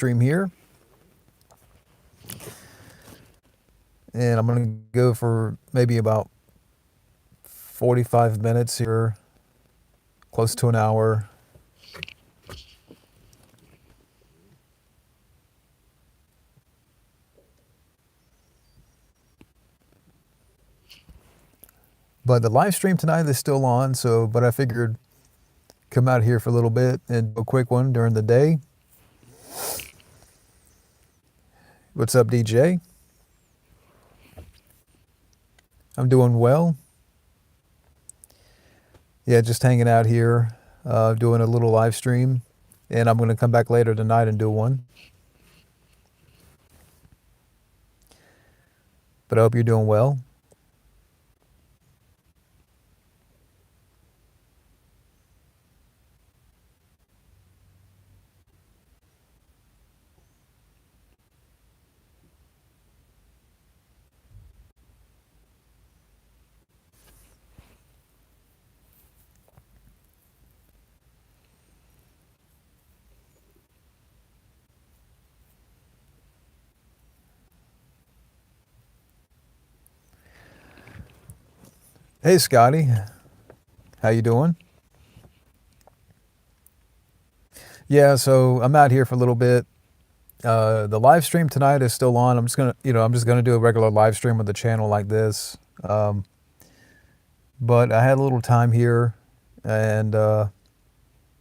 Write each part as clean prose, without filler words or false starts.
stream here. And I'm going to go for maybe about 45 minutes here, close to an hour. But the live stream tonight is still on, but I figured come out here for a little bit and do a quick one during the day. What's up, DJ? I'm doing well. Yeah, just hanging out here, doing a little live stream. And I'm going to come back later tonight and do one. But I hope you're doing well. Hey, Scotty. How you doing? Yeah, so I'm out here for a little bit. The live stream tonight is still on. I'm just gonna do a regular live stream with the channel like this. But I had a little time here, and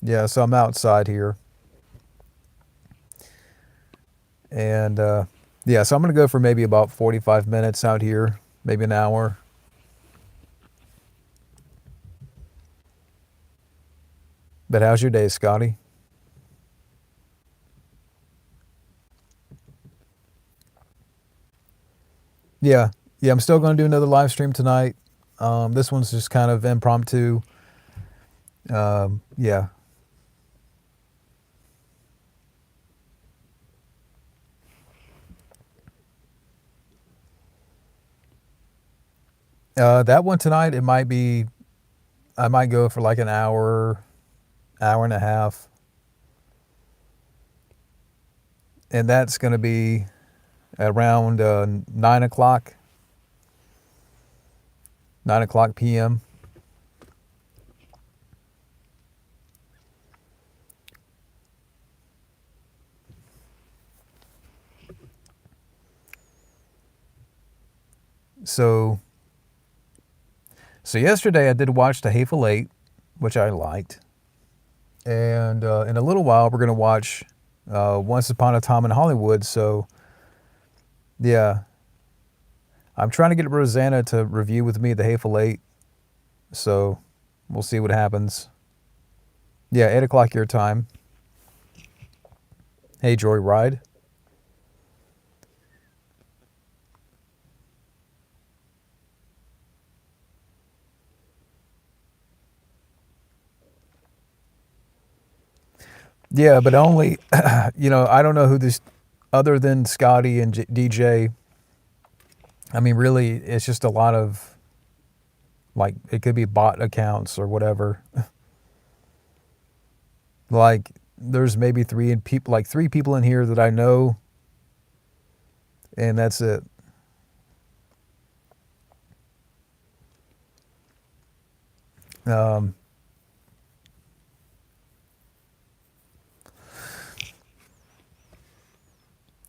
yeah, so I'm outside here, and yeah, so I'm gonna go for maybe about 45 minutes out here, maybe an hour. But how's your day, Scotty? Yeah, yeah, I'm still gonna do another live stream tonight. This one's just kind of impromptu. Yeah. That one tonight, I might go for like an hour, hour and a half. And that's going to be around 9 o'clock, 9 o'clock p.m. So yesterday I did watch The Hateful Eight, which I liked. And in a little while, we're going to watch Once Upon a Time in Hollywood. So, yeah. I'm trying to get Rosanna to review with me The Hateful Eight. So, we'll see what happens. Yeah, 8 o'clock your time. Hey, Joyride. Yeah, but only, I don't know who this, other than Scotty and DJ. I mean, really, it's just a lot of, like, it could be bot accounts or whatever. Like, there's maybe three people in here that I know, and that's it.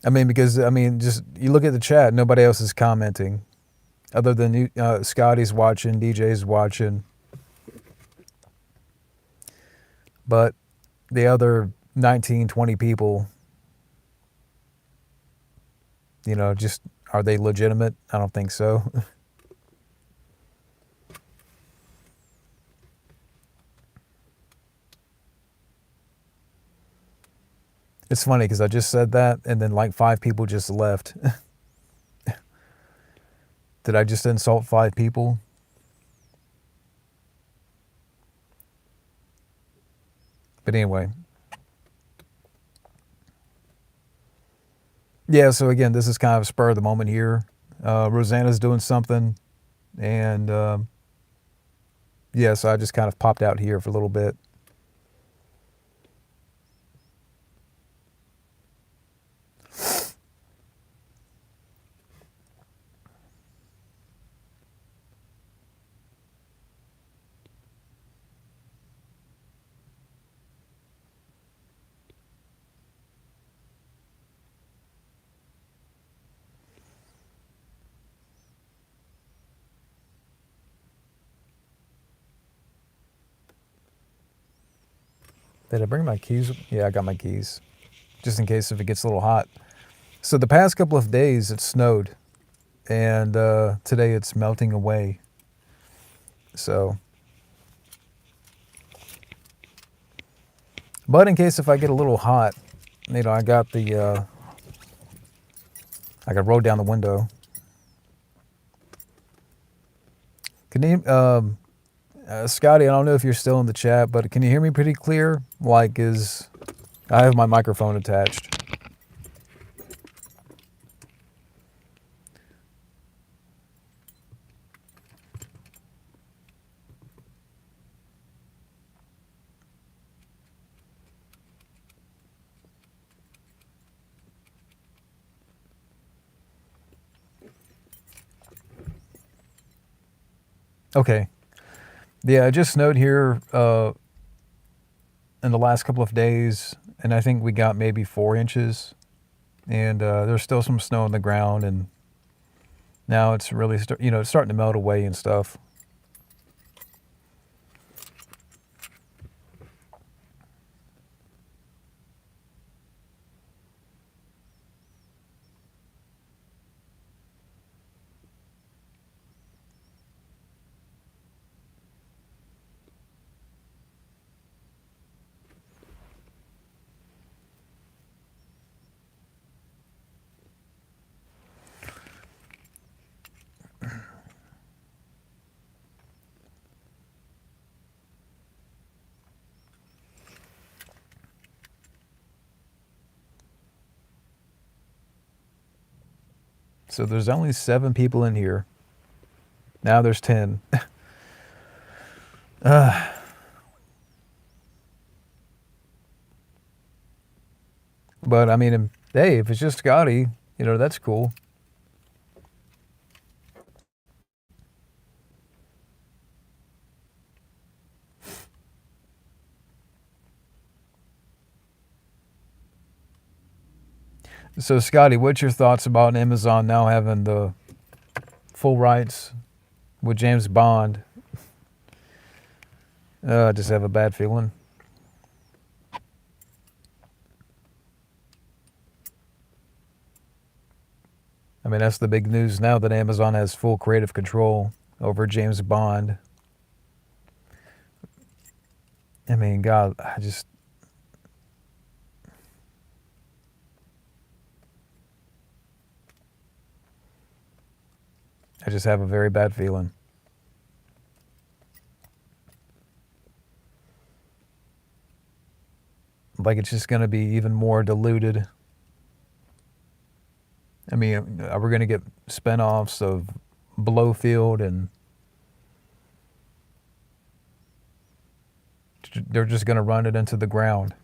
Just you look at the chat, nobody else is commenting, other than you. Scotty's watching, DJ's watching, but the other 19, 20 people, just are they legitimate? I don't think so. It's funny because I just said that, and then like 5 people just left. Did I just insult 5 people? But anyway. Yeah, so again, this is kind of spur of the moment here. Rosanna's doing something, and yeah, so I just kind of popped out here for a little bit. Did I bring my keys? Yeah, I got my keys. Just in case if it gets a little hot. So the past couple of days it snowed, and today it's melting away. So, but in case if I get a little hot, I got I got rolled down the window. Can you, Scotty? I don't know if you're still in the chat, but can you hear me pretty clear? I have my microphone attached. Okay. Yeah, it just snowed here in the last couple of days, and I think we got maybe 4 inches. And there's still some snow on the ground, and now it's really it's starting to melt away and stuff. So there's only 7 people in here. Now there's 10. But I mean, hey, if it's just Scotty, that's cool. So Scotty, what's your thoughts about Amazon now having the full rights with James Bond? I just have a bad feeling. I mean, that's the big news now, that Amazon has full creative control over James Bond. I mean, God, I just have a very bad feeling. Like it's just going to be even more diluted. I mean, we're going to get spinoffs of Blowfield, and they're just going to run it into the ground.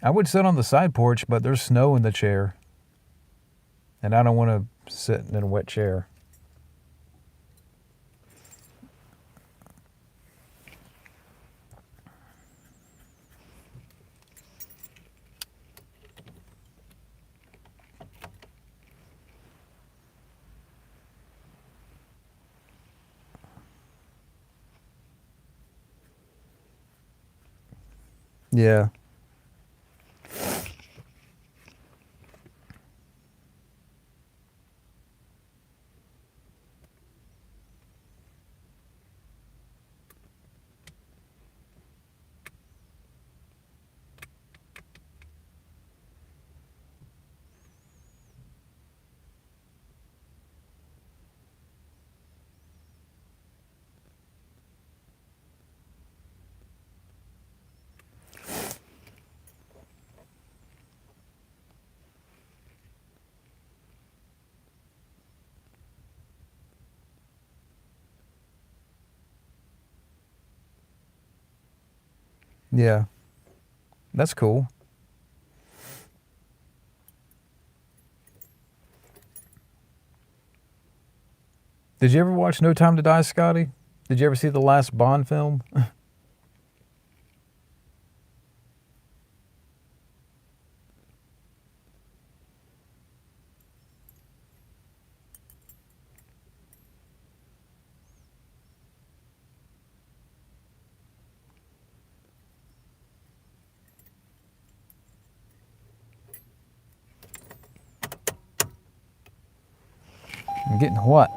I would sit on the side porch, but there's snow in the chair, and I don't want to sit in a wet chair. Yeah. Yeah. That's cool. Did you ever watch No Time to Die, Scotty? Did you ever see the last Bond film? I'm getting what?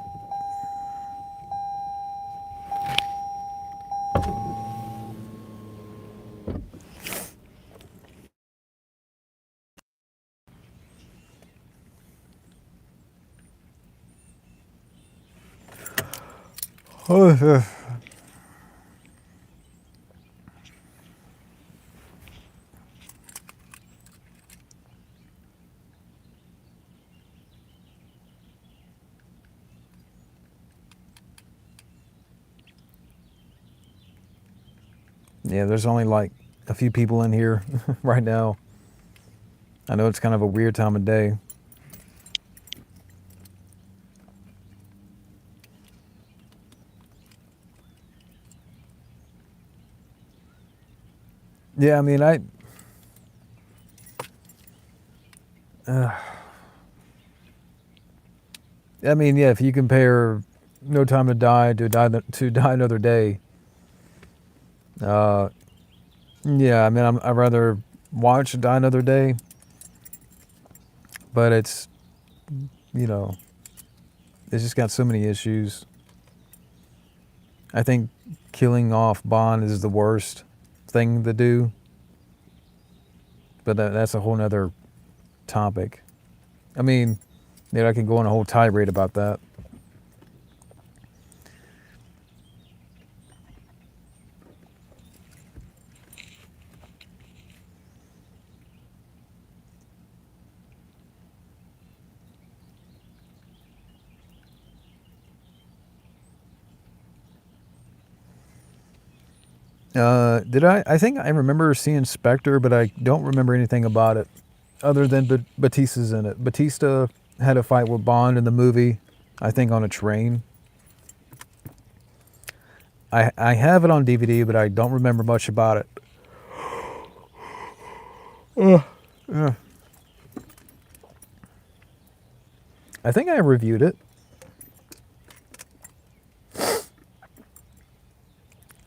Yeah, there's only like a few people in here right now. I know it's kind of a weird time of day. Yeah, I mean, uh, yeah, if you compare No Time to Die to Die Another Day, uh, yeah, I mean, I'd rather watch Die Another Day, but you know, it's just got so many issues. I think killing off Bond is the worst thing to do, but that's a whole nother topic. I mean, yeah, I can go on a whole tirade about that. Did I? I think I remember seeing Spectre, but I don't remember anything about it other than Batista's in it. Batista had a fight with Bond in the movie, I think on a train. I have it on DVD, but I don't remember much about it. Uh, I think I reviewed it.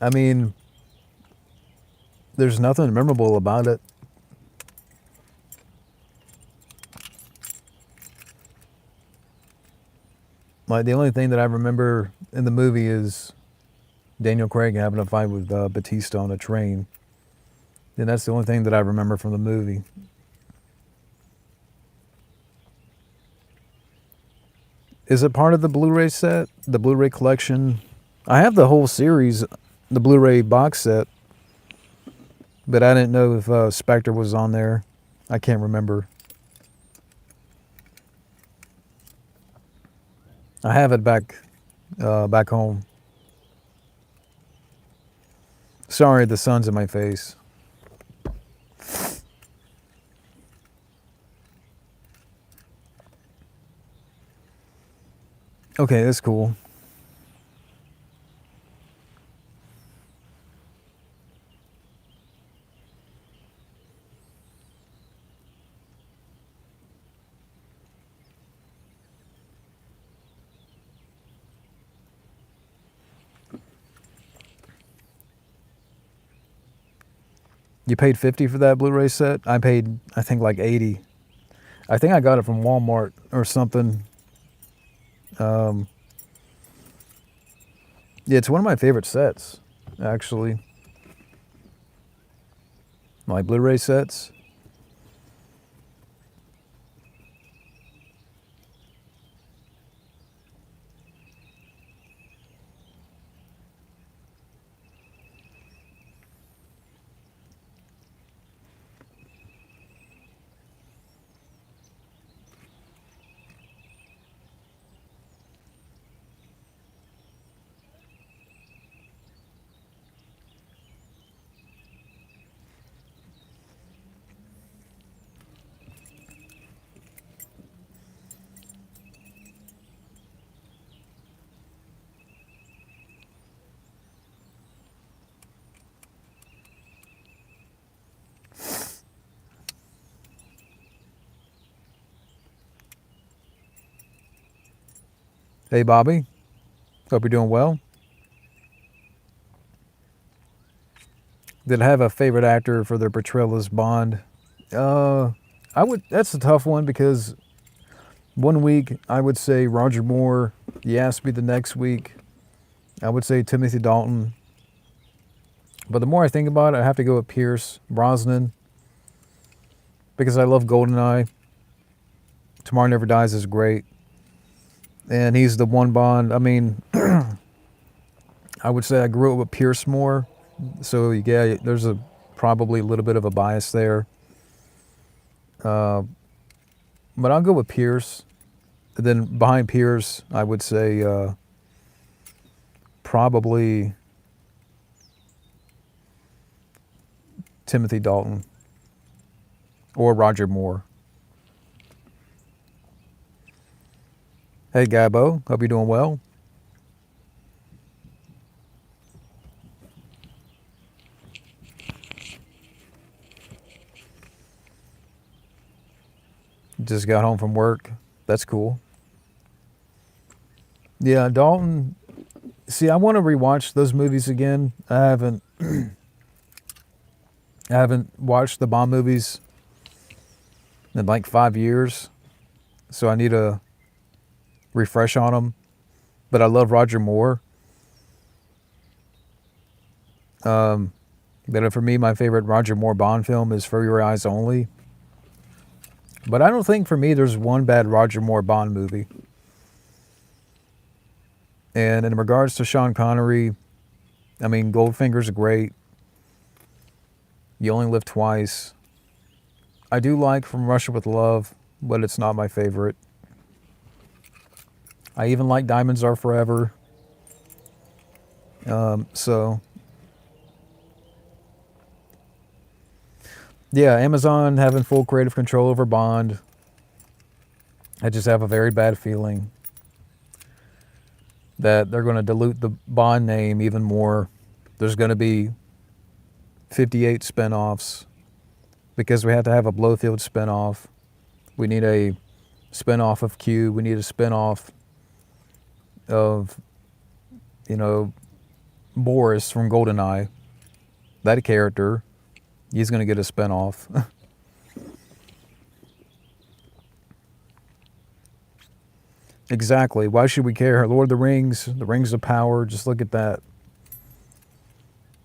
I mean, there's nothing memorable about it. Like the only thing that I remember in the movie is Daniel Craig having a fight with Batista on a train. And that's the only thing that I remember from the movie. Is it part of the Blu-ray set? The Blu-ray collection? I have the whole series, the Blu-ray box set, but I didn't know if Spectre was on there. I can't remember. I have it back home. Sorry, the sun's in my face. Okay, that's cool. You paid 50 for that Blu-ray set? I paid, I think, like 80. I think I got it from Walmart or something. Um, yeah, it's one of my favorite sets, actually. My Blu-ray sets. Hey, Bobby. Hope you're doing well. Did I have a favorite actor for their portrayal as Bond? Uh, I would. That's a tough one because One week, I would say Roger Moore. You asked me the next week, I would say Timothy Dalton. But the more I think about it, I have to go with Pierce Brosnan because I love GoldenEye. Tomorrow Never Dies is great. And he's the one Bond. I mean, I would say I grew up with Pierce more. So, yeah, there's probably a little bit of a bias there. But I'll go with Pierce. Then behind Pierce, I would say probably Timothy Dalton or Roger Moore. Hey, Gabo. Hope you're doing well. Just got home from work. That's cool. Yeah, Dalton. See, I want to rewatch those movies again. I haven't watched the Bond movies in like 5 years, so I need to refresh on them. But I love Roger Moore. But for me, my favorite Roger Moore Bond film is For Your Eyes Only. But I don't think for me there's one bad Roger Moore Bond movie. And in regards to Sean Connery, I mean, Goldfinger's great. You Only Live Twice. I do like From Russia with Love, but it's not my favorite. I even like Diamonds Are Forever. So, yeah, Amazon having full creative control over Bond. I just have a very bad feeling that they're going to dilute the Bond name even more. There's going to be 58 spinoffs because we have to have a Blofeld spinoff. We need a spinoff of Q. We need a spinoff of, Boris from GoldenEye. That character, he's going to get a spinoff. Exactly. Why should we care? Lord of the Rings of Power. Just look at that.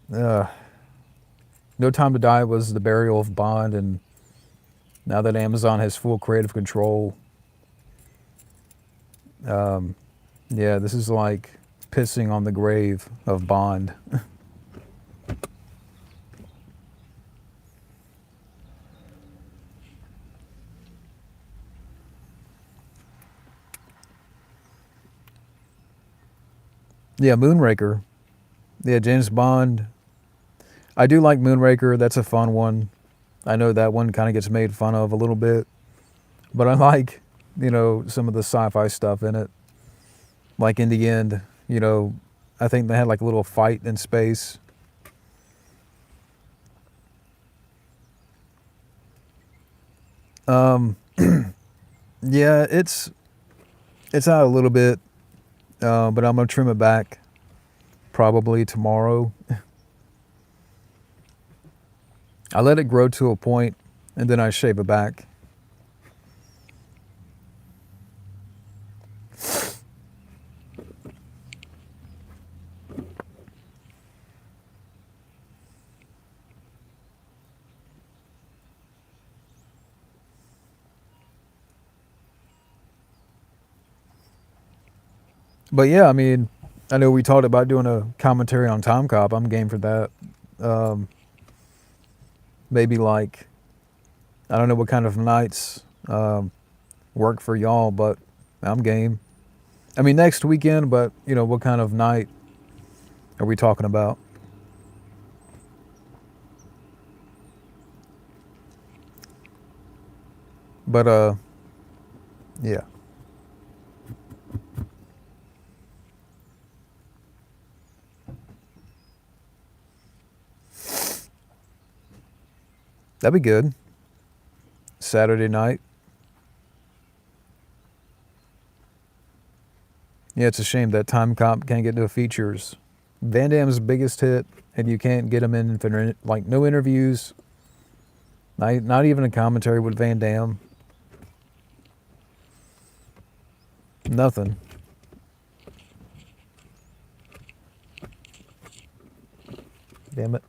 No Time to Die was the burial of Bond, and now that Amazon has full creative control, yeah, this is like pissing on the grave of Bond. Yeah, Moonraker. Yeah, James Bond. I do like Moonraker. That's a fun one. I know that one kind of gets made fun of a little bit, but I like, some of the sci-fi stuff in it. Like in the end, I think they had like a little fight in space. Yeah, it's out a little bit, but I'm gonna trim it back probably tomorrow. I let it grow to a point, and then I shave it back. But yeah, I mean, I know we talked about doing a commentary on Time Cop. I'm game for that. Maybe like, I don't know what kind of nights work for y'all, but I'm game. I mean, next weekend, but what kind of night are we talking about? But yeah. That'd be good. Saturday night. Yeah, it's a shame that Time Cop can't get no features. Van Damme's biggest hit, and you can't get him in for like no interviews. Not even a commentary with Van Damme. Nothing. Damn it.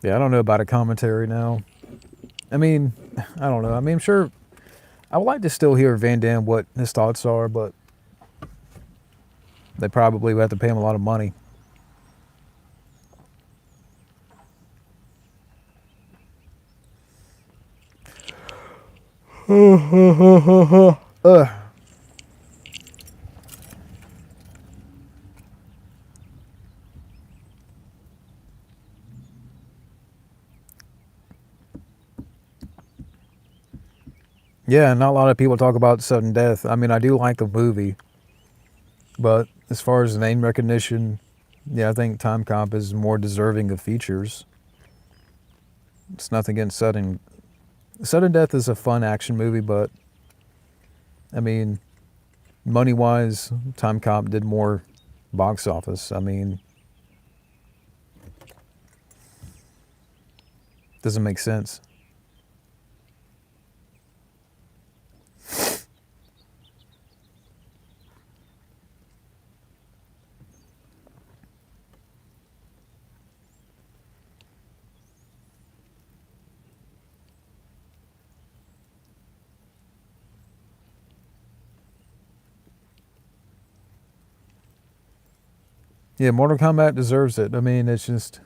Yeah, I don't know about a commentary now. I mean, I don't know. I mean, I'm sure I would like to still hear Van Damme what his thoughts are, but they probably would have to pay him a lot of money. Ugh. Yeah, not a lot of people talk about sudden death. I mean, I do like the movie, but as far as name recognition, yeah, I think Time Cop is more deserving of features. It's nothing against Sudden. Sudden Death is a fun action movie, but I mean, money wise, Time Cop did more box office. I mean, doesn't make sense. Yeah, Mortal Kombat deserves it. I mean, it's just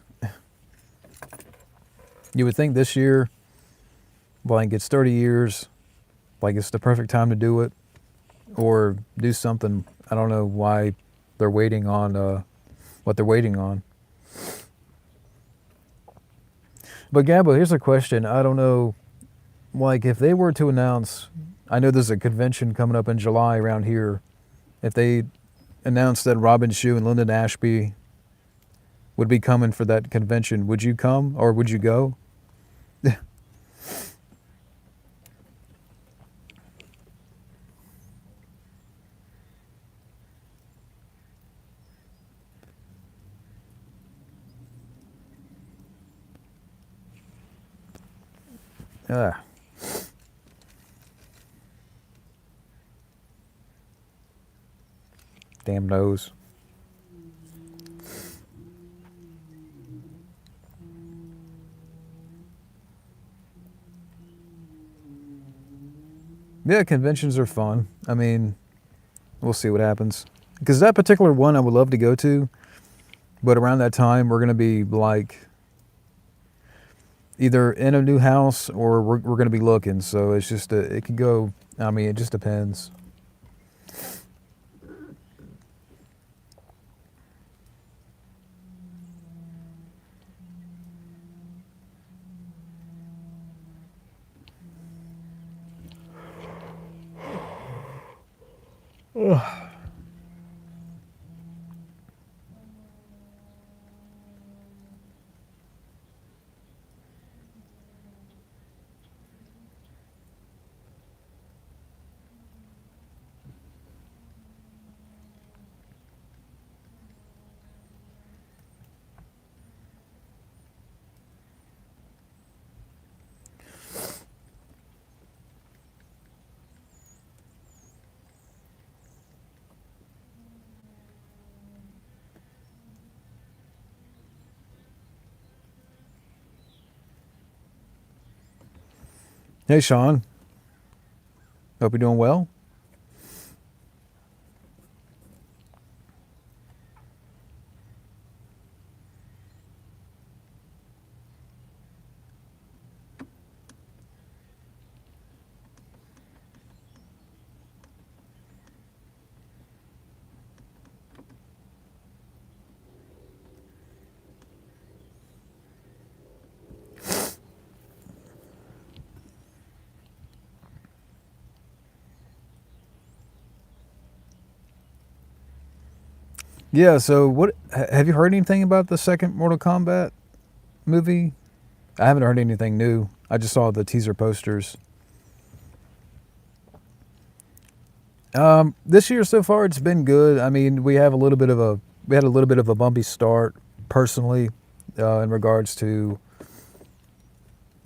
you would think this year, like it's 30 years, like it's the perfect time to do it, or do something. I don't know why they're waiting on what they're waiting on. But Gabo, here's a question. I don't know, like if they were to announce, I know there's a convention coming up in July around here. If they announced that Robin Shue and Lyndon Ashby would be coming for that convention, would you come or would you go? Ah, damn nose. Yeah, conventions are fun. I mean, we'll see what happens. Because that particular one I would love to go to, but around that time we're going to be like either in a new house or we're going to be looking. So it's just, it could go, I mean, it just depends. Hey, Sean. Hope you're doing well. Yeah. So what have you heard anything about the second Mortal Kombat movie? I haven't heard anything new. I just saw the teaser posters. This year so far, it's been good. I mean, we had a little bit of a bumpy start personally, in regards to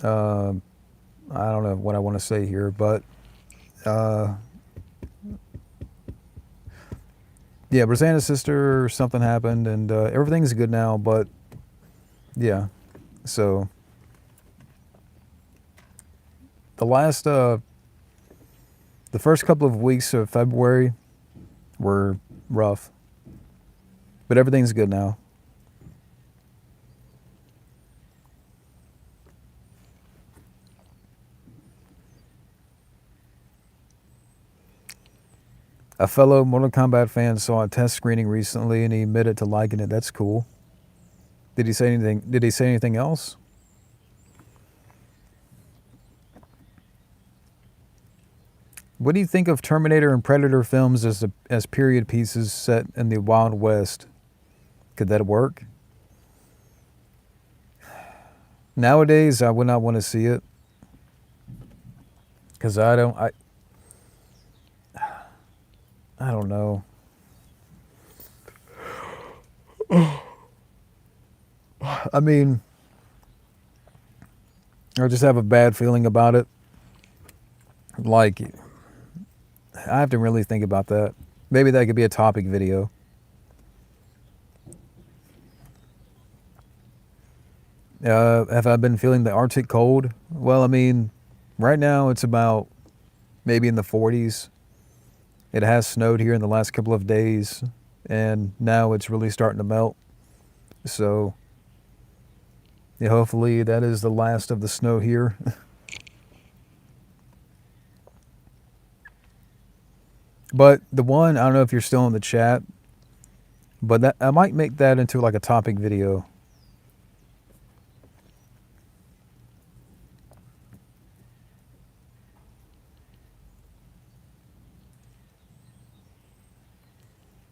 uh, I don't know what I want to say here, but uh, yeah, Rosanna's sister, something happened, and everything's good now. But yeah, so the last the first couple of weeks of February were rough, but everything's good now. A fellow Mortal Kombat fan saw a test screening recently, and he admitted to liking it. That's cool. Did he say anything? Did he say anything else? What do you think of Terminator and Predator films as period pieces set in the Wild West? Could that work? Nowadays, I would not want to see it because I don't know. I mean, I just have a bad feeling about it. Like, I have to really think about that. Maybe that could be a topic video. Have I been feeling the Arctic cold? Well, I mean, right now it's about maybe in the 40s. It has snowed here in the last couple of days, and now it's really starting to melt. So, yeah, hopefully that is the last of the snow here. But the one, I don't know if you're still in the chat, but that I might make that into like a topic video.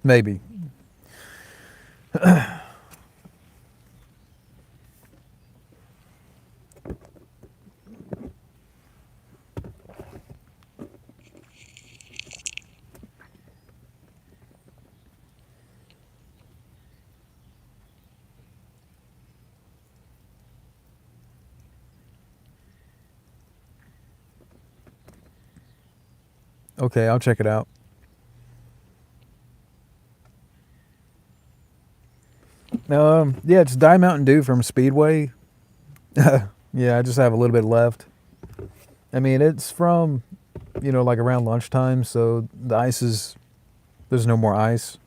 Maybe. Okay, I'll check it out. Yeah, it's Diet Mountain Dew from Speedway. Yeah, I just have a little bit left. I mean, it's from, like around lunchtime, so there's no more ice,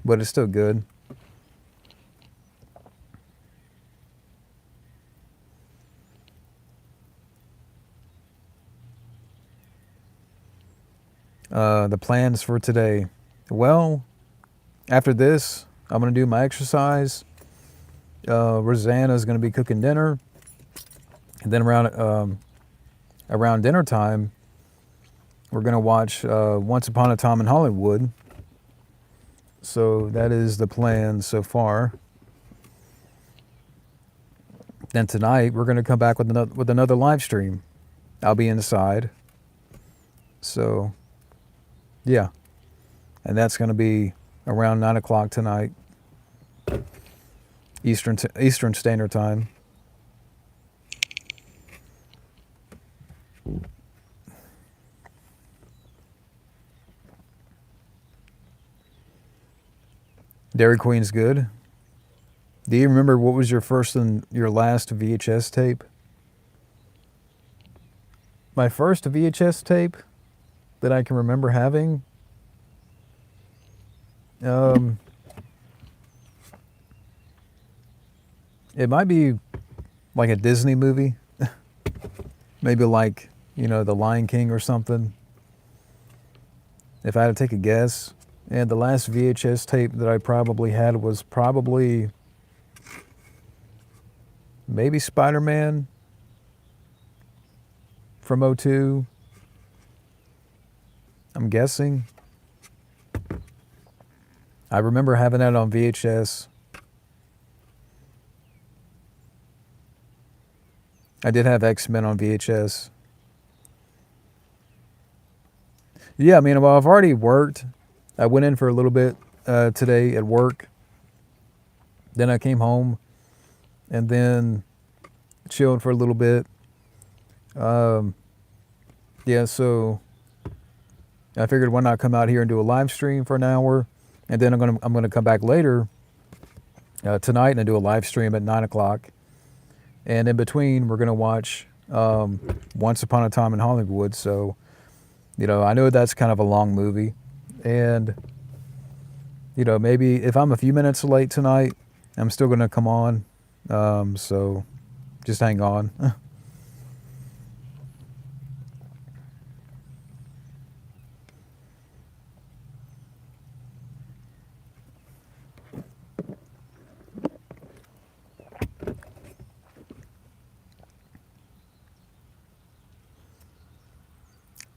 but it's still good. The plans for today. Well, after this, I'm going to do my exercise. Rosanna's going to be cooking dinner. And then around dinner time, we're going to watch Once Upon a Time in Hollywood. So that is the plan so far. Then tonight, we're going to come back with another live stream. I'll be inside. So, yeah. And that's going to be around 9 o'clock tonight, Eastern Standard Time. Dairy Queen's good. Do you remember what was your first and your last VHS tape? My first VHS tape that I can remember having, um, it might be like a Disney movie. Maybe like, The Lion King or something. If I had to take a guess. And the last VHS tape that I probably had was probably maybe Spider-Man from '02. I'm guessing. I remember having that on VHS. I did have X-Men on VHS. Yeah, I mean, well, I've already worked. I went in for a little bit today at work. Then I came home and then chilled for a little bit. Um, yeah, so I figured why not come out here and do a live stream for an hour, and then I'm gonna come back later tonight and do a live stream at 9 o'clock. And in between, we're gonna watch Once Upon a Time in Hollywood. So I know that's kind of a long movie, and maybe if I'm a few minutes late tonight, I'm still gonna come on. So just hang on.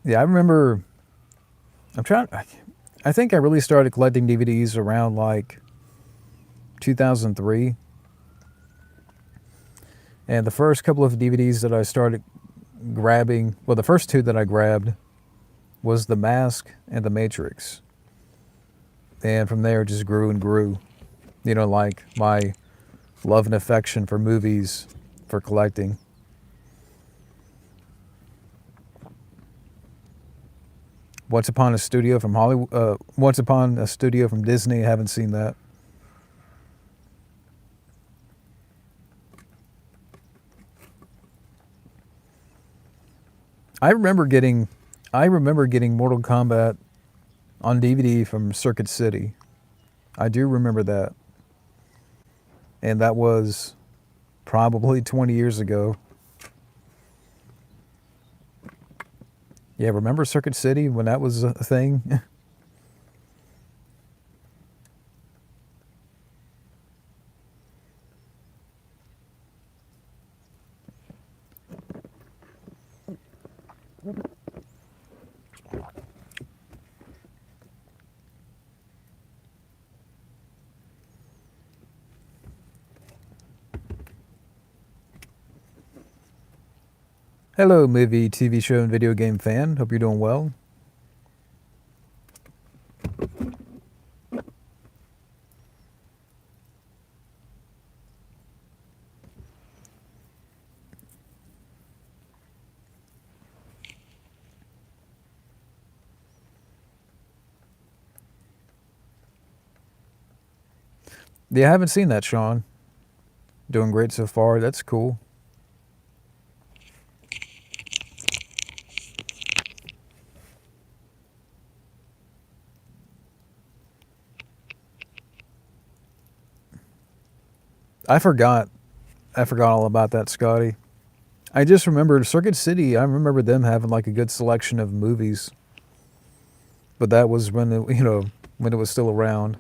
Yeah, I remember. I'm trying. I think I really started collecting DVDs around like 2003, and the first couple of DVDs that I started grabbing, well, the first two that I grabbed was The Mask and The Matrix, and from there it just grew and grew. Like my love and affection for movies, for collecting. Once Upon a Studio from Hollywood. Once Upon a Studio from Disney. I haven't seen that. I remember getting Mortal Kombat on DVD from Circuit City. I do remember that, and that was probably 20 years ago. Yeah, remember Circuit City when that was a thing? Hello, movie, TV show, and video game fan. Hope you're doing well. Yeah, I haven't seen that, Sean. Doing great so far. That's cool. I forgot. I forgot all about that, Scotty. I just remembered Circuit City. I remember them having like a good selection of movies, but that was when when it was still around.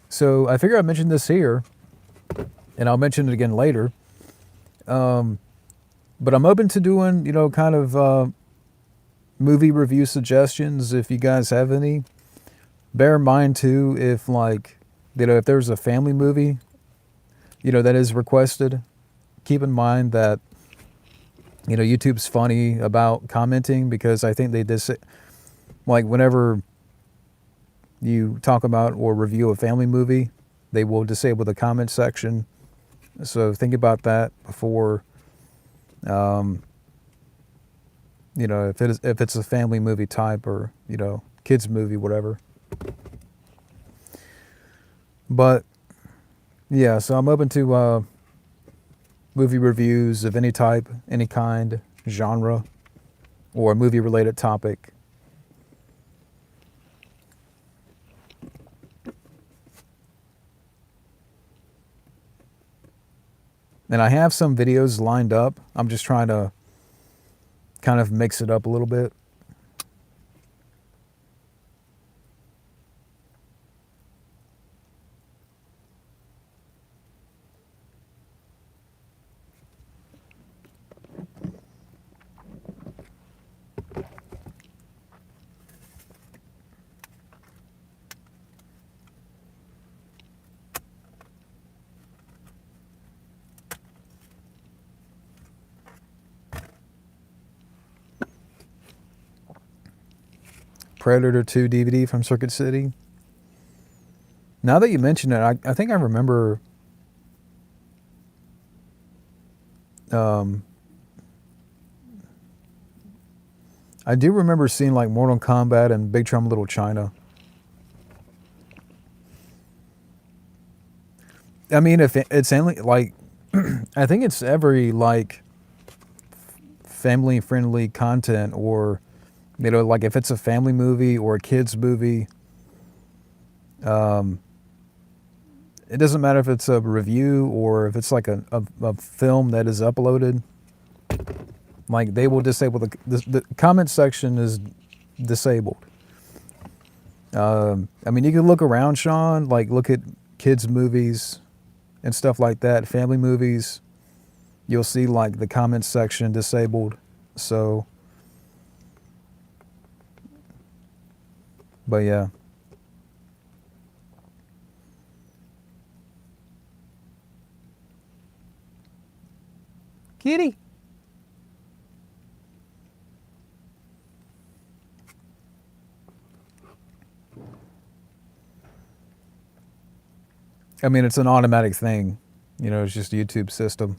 So I figure I mentioned this here, and I'll mention it again later. But I'm open to doing, kind of movie review suggestions if you guys have any. Bear in mind too, if like, if there's a family movie, that is requested, keep in mind that, YouTube's funny about commenting, because I think they like whenever you talk about or review a family movie, they will disable the comment section. So think about that before, if it's a family movie type or, kids movie, whatever. But yeah, so I'm open to movie reviews of any type, any kind, genre, or movie related topic. And I have some videos lined up. I'm just trying to kind of mix it up a little bit. Predator 2 DVD from Circuit City. Now that you mention it, I think I remember I do remember seeing like Mortal Kombat and Big Trouble in Little China. I mean, if it's only like, I think it's every like family friendly content, or like if it's a family movie or a kids movie, it doesn't matter if it's a review or if it's like a film that is uploaded. Like they will disable the comment section is disabled. I mean, you can look around, Sean. Like look at kids movies and stuff like that, family movies. You'll see like the comment section disabled. So, but yeah. Kitty. I mean, it's an automatic thing. It's just a YouTube system.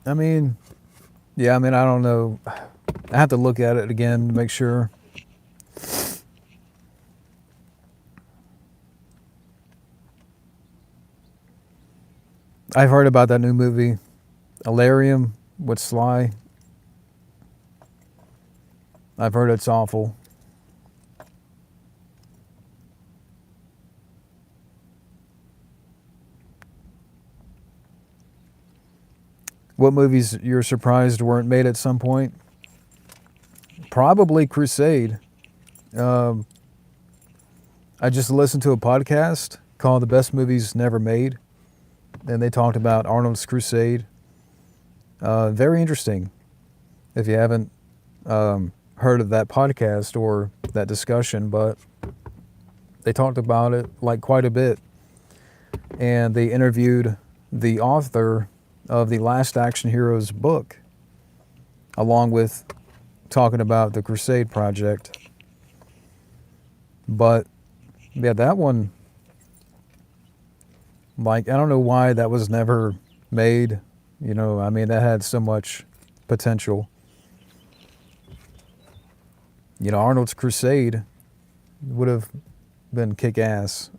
I mean, yeah, I mean, I don't know. I have to look at it again to make sure. I've heard about that new movie, Alarium, with Sly. I've heard it's awful. What movies you're surprised weren't made at some point? Probably Crusade. Um, I just listened to a podcast called The Best Movies Never Made, and they talked about Arnold's Crusade. Very interesting. If you haven't heard of that podcast or that discussion, but they talked about it like quite a bit. And they interviewed the author of the Last Action Heroes book, along with talking about the Crusade project. But yeah, that one, like, I don't know why that was never made. I mean, that had so much potential. Arnold's Crusade would have been kick-ass.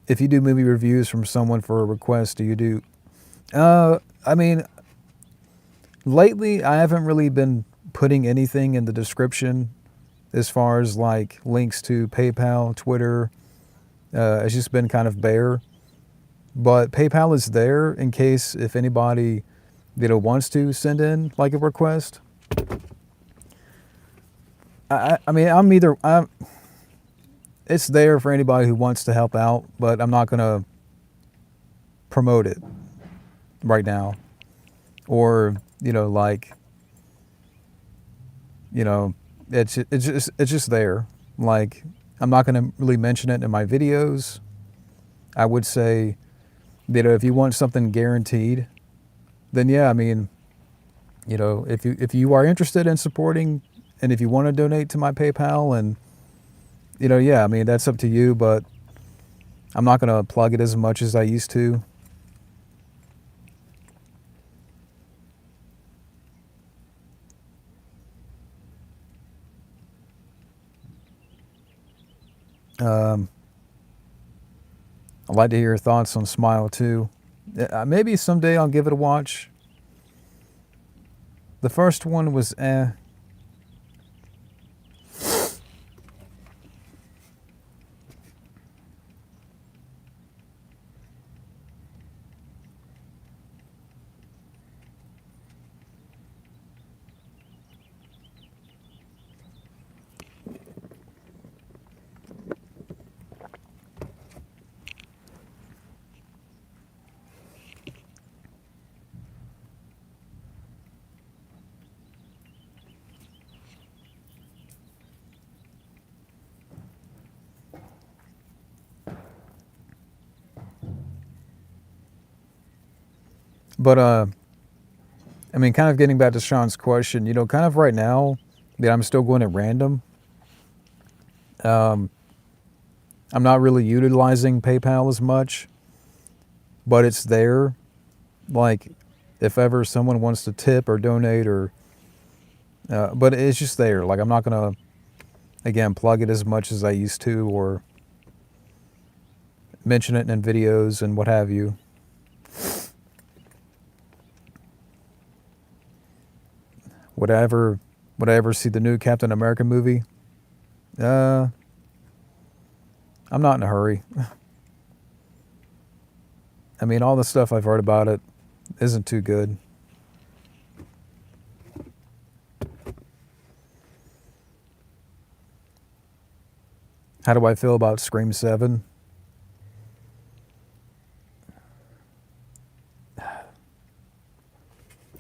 If you do movie reviews from someone for a request, do you do? I mean, lately I haven't really been putting anything in the description as far as like links to PayPal, Twitter. It's just been kind of bare. But PayPal is there in case if anybody wants to send in like a request. I mean, it's there for anybody who wants to help out, but I'm not gonna promote it right now, or like it's just there. Like I'm not gonna really mention it in my videos. I would say if you want something guaranteed, then yeah, I mean, if you are interested in supporting, and if you want to donate to my PayPal, and yeah, I mean that's up to you, but I'm not gonna plug it as much as I used to. Um, I'd like to hear your thoughts on Smile too. Maybe someday I'll give it a watch. The first one was eh. But I mean, kind of getting back to Sean's question, you know, kind of right now that I'm still going at random. I'm not really utilizing PayPal as much, but it's there. Like, if ever someone wants to tip or donate or, but it's just there. Like, I'm not gonna, again, plug it as much as I used to or mention it in videos and what have you. Would I ever see the new Captain America movie? I'm not in a hurry. I mean, all the stuff I've heard about it isn't too good. How do I feel about Scream 7?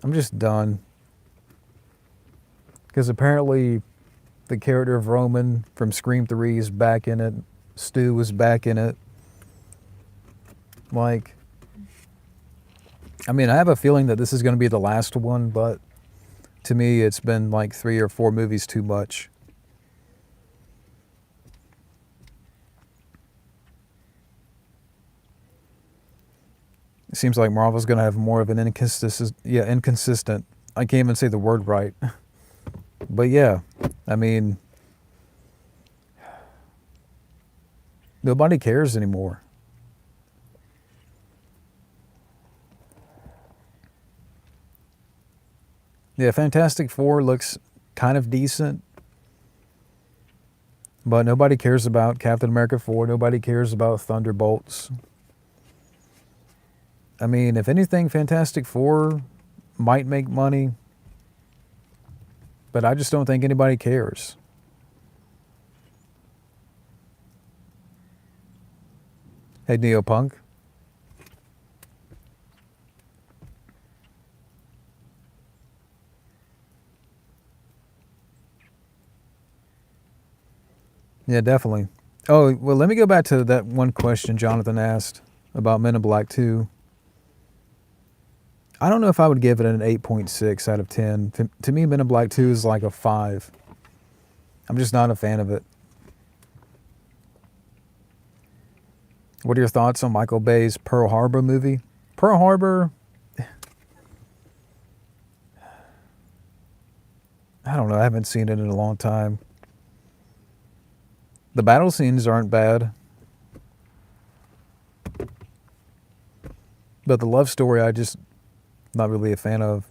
I'm just done. Because apparently the character of Roman from Scream 3 is back in it. Stu was back in it. Like, I mean, I have a feeling that this is going to be the last one, but to me, it's been like 3 or 4 movies too much. It seems like Marvel's going to have more of an inconsistent. I can't even say the word right. But yeah, I mean, nobody cares anymore. Yeah, Fantastic Four looks kind of decent, but nobody cares about Captain America 4. Nobody cares about Thunderbolts. I mean, if anything, Fantastic Four might make money, but I just don't think anybody cares. Hey, Neopunk. Yeah, definitely. Oh, well, let me go back to that one question Jonathan asked about Men in Black 2. I don't know if I would give it an 8.6 out of 10. To me, Men in Black 2 is like a 5. I'm just not a fan of it. What are your thoughts on Michael Bay's Pearl Harbor movie? Pearl Harbor, I don't know. I haven't seen it in a long time. The battle scenes aren't bad. But the love story, I just not really a fan of.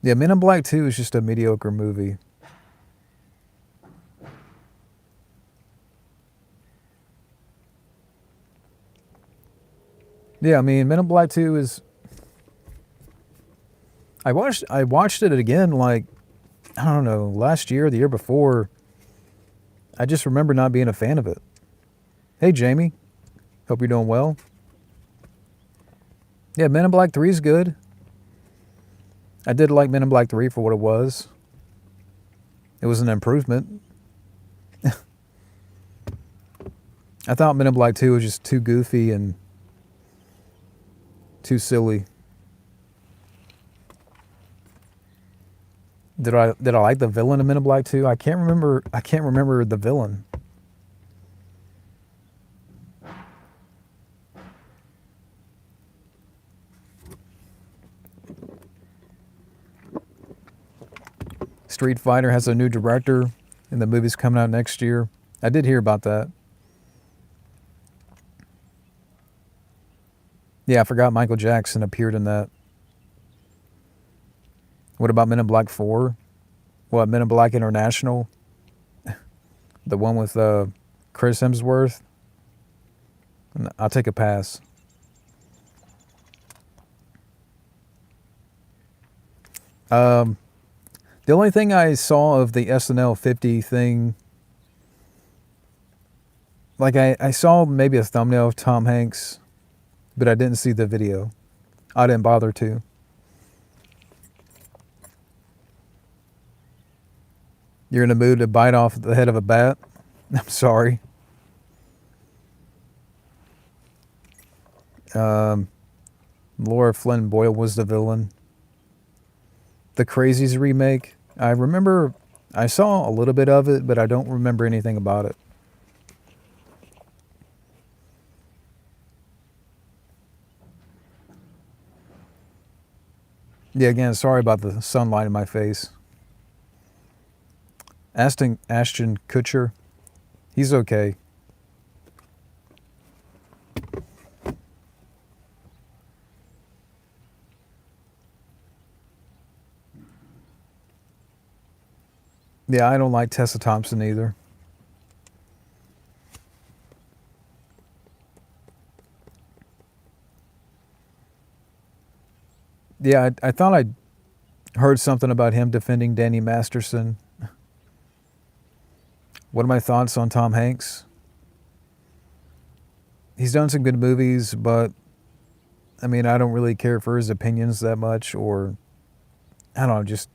Yeah, Men in Black 2 is just a mediocre movie. Yeah, I mean, Men in Black 2 is... I watched it again, like, I don't know, last year, the year before. I just remember not being a fan of it. Hey, Jamie. Hope you're doing well. Yeah, Men in Black 3 is good. I did like Men in Black 3 for what it was. It was an improvement. I thought Men in Black 2 was just too goofy and too silly. Did I like the villain in Men in Black 2? I can't remember the villain. Street Fighter has a new director, and the movie's coming out next year. I did hear about that. Yeah, I forgot Michael Jackson appeared in that. What about Men in Black 4? What, Men in Black International? The one with Chris Hemsworth? I'll take a pass. The only thing I saw of the SNL 50 thing, like I saw maybe a thumbnail of Tom Hanks, but I didn't see the video. I didn't bother to. You're in the mood to bite off the head of a bat? I'm sorry. Laura Flynn Boyle was the villain. The Crazies remake. I remember I saw a little bit of it, but I don't remember anything about it. Yeah, again, sorry about the sunlight in my face. Ashton Kutcher, he's okay. Yeah, I don't like Tessa Thompson either. Yeah, I thought I heard something about him defending Danny Masterson. What are my thoughts on Tom Hanks? He's done some good movies, but I mean, I don't really care for his opinions that much, or I don't know, just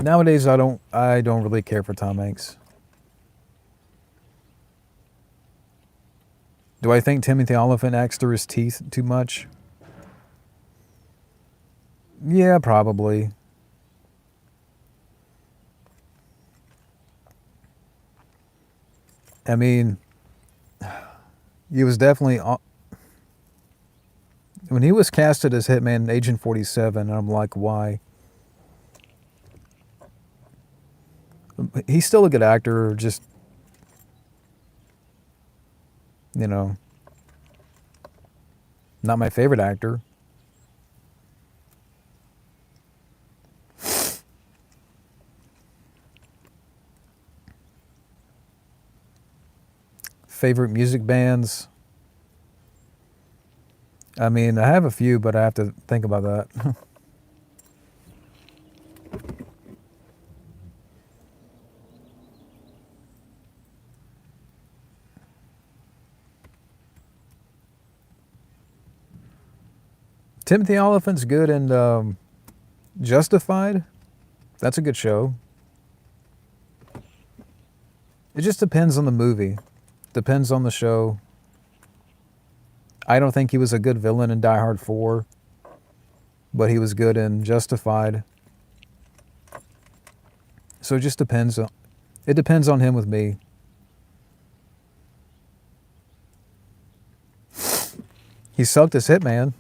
nowadays I don't really care for Tom Hanks. Do I think Timothy Olyphant acts through his teeth too much? Yeah, probably. I mean, he was definitely when he was casted as Hitman Agent 47, I'm like, why? He's still a good actor, just, you know, not my favorite actor. Favorite music bands? I mean, I have a few, but I have to think about that. Timothy Olyphant's good in Justified. That's a good show. It just depends on the movie. Depends on the show. I don't think he was a good villain in Die Hard 4, but he was good in Justified. So it just depends. It depends on him with me. He sucked as Hitman.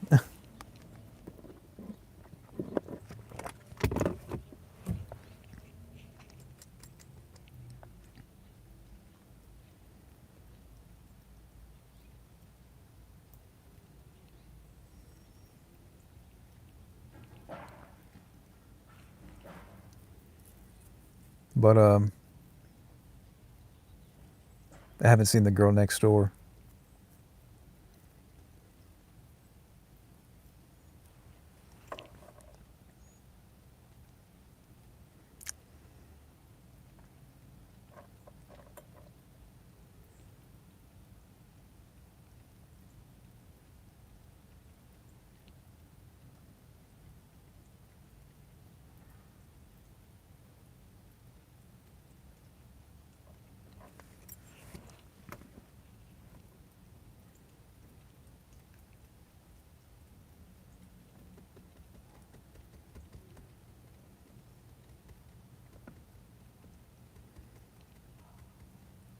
But I haven't seen The Girl Next Door.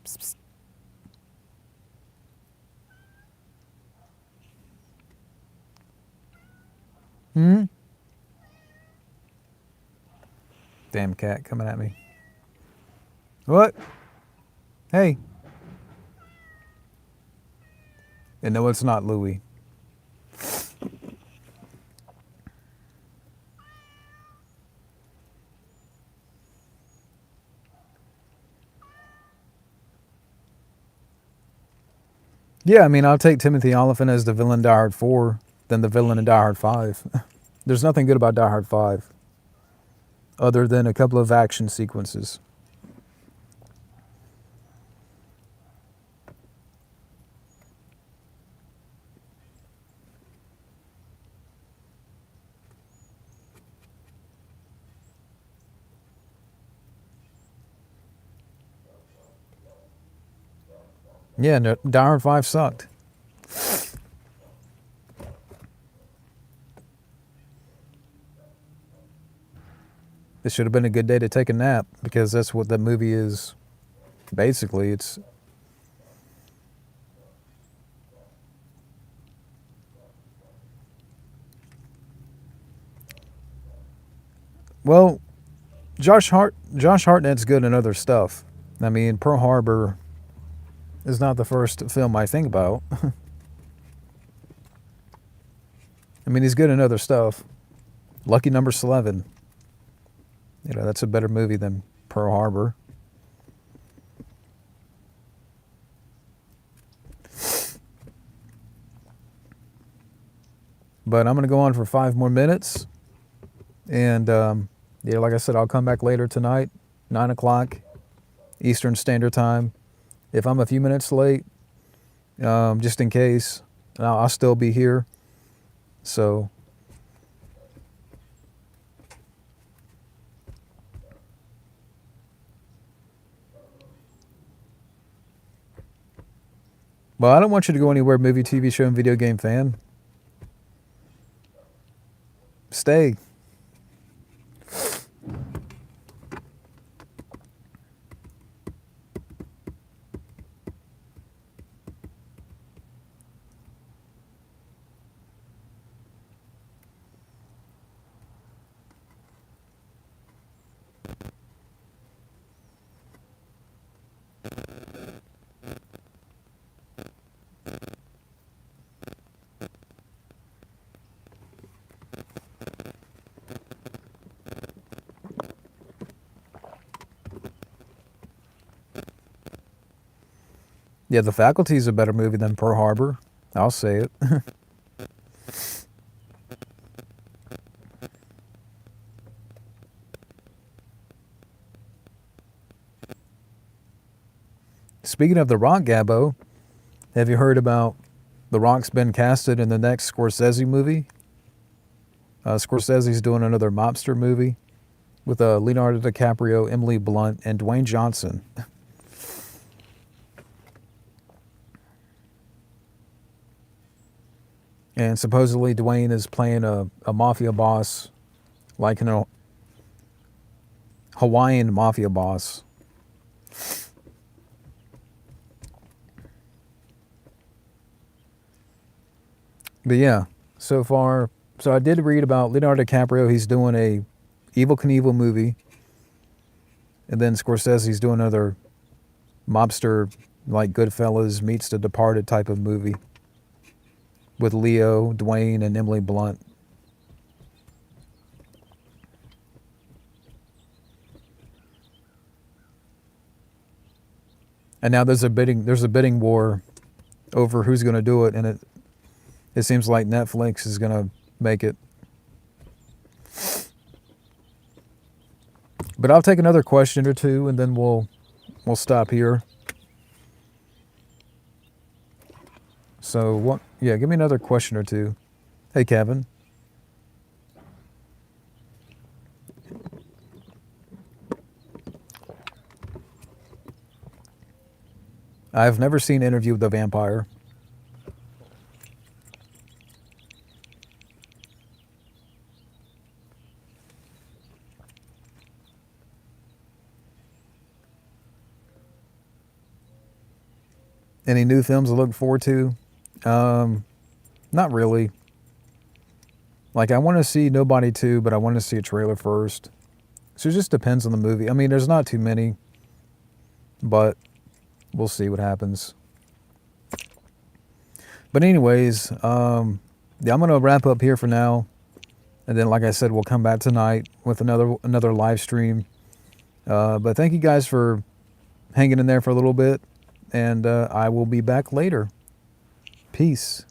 Psst, psst. Hmm? Damn cat coming at me. What? Hey. And no, it's not Louis. Yeah, I mean, I'll take Timothy Olyphant as the villain in Die Hard 4 than the villain in Die Hard 5. There's nothing good about Die Hard 5 other than a couple of action sequences. Yeah, no, Die Hard 5 sucked. It should have been a good day to take a nap because that's what the movie is. Basically, it's... Well, Josh Hartnett's good in other stuff. I mean, Pearl Harbor is not the first film I think about. I mean, he's good in other stuff. Lucky Number 11. You know, that's a better movie than Pearl Harbor. But I'm going to go on for 5 more minutes. And, yeah, like I said, I'll come back later tonight, 9 o'clock Eastern Standard Time. If I'm a few minutes late, just in case, I'll still be here. So, well, I don't want you to go anywhere, movie, TV show, and video game fan. Stay. Yeah, The Faculty is a better movie than Pearl Harbor. I'll say it. Speaking of The Rock, Gabbo, have you heard about The Rock's been casted in the next Scorsese movie? Scorsese's doing another mobster movie with Leonardo DiCaprio, Emily Blunt, and Dwayne Johnson. And supposedly Dwayne is playing a mafia boss, like a Hawaiian mafia boss. But yeah, so far, so I did read about Leonardo DiCaprio. He's doing a Evel Knievel movie. And then Scorsese's doing another mobster, like Goodfellas meets The Departed type of movie with Leo, Dwayne, and Emily Blunt. And now there's a bidding war over who's going to do it, and it seems like Netflix is going to make it. But I'll take another question or two, and then we'll stop here. So what? Yeah, give me another question or two. Hey, Kevin. I've never seen Interview with the Vampire. Any new films to look forward to? Not really. Like, I want to see Nobody 2, but I want to see a trailer first. So it just depends on the movie. I mean, there's not too many, but we'll see what happens. But anyways, yeah, I'm gonna wrap up here for now, and then, like I said, we'll come back tonight with another live stream. But thank you guys for hanging in there for a little bit, and I will be back later. Peace.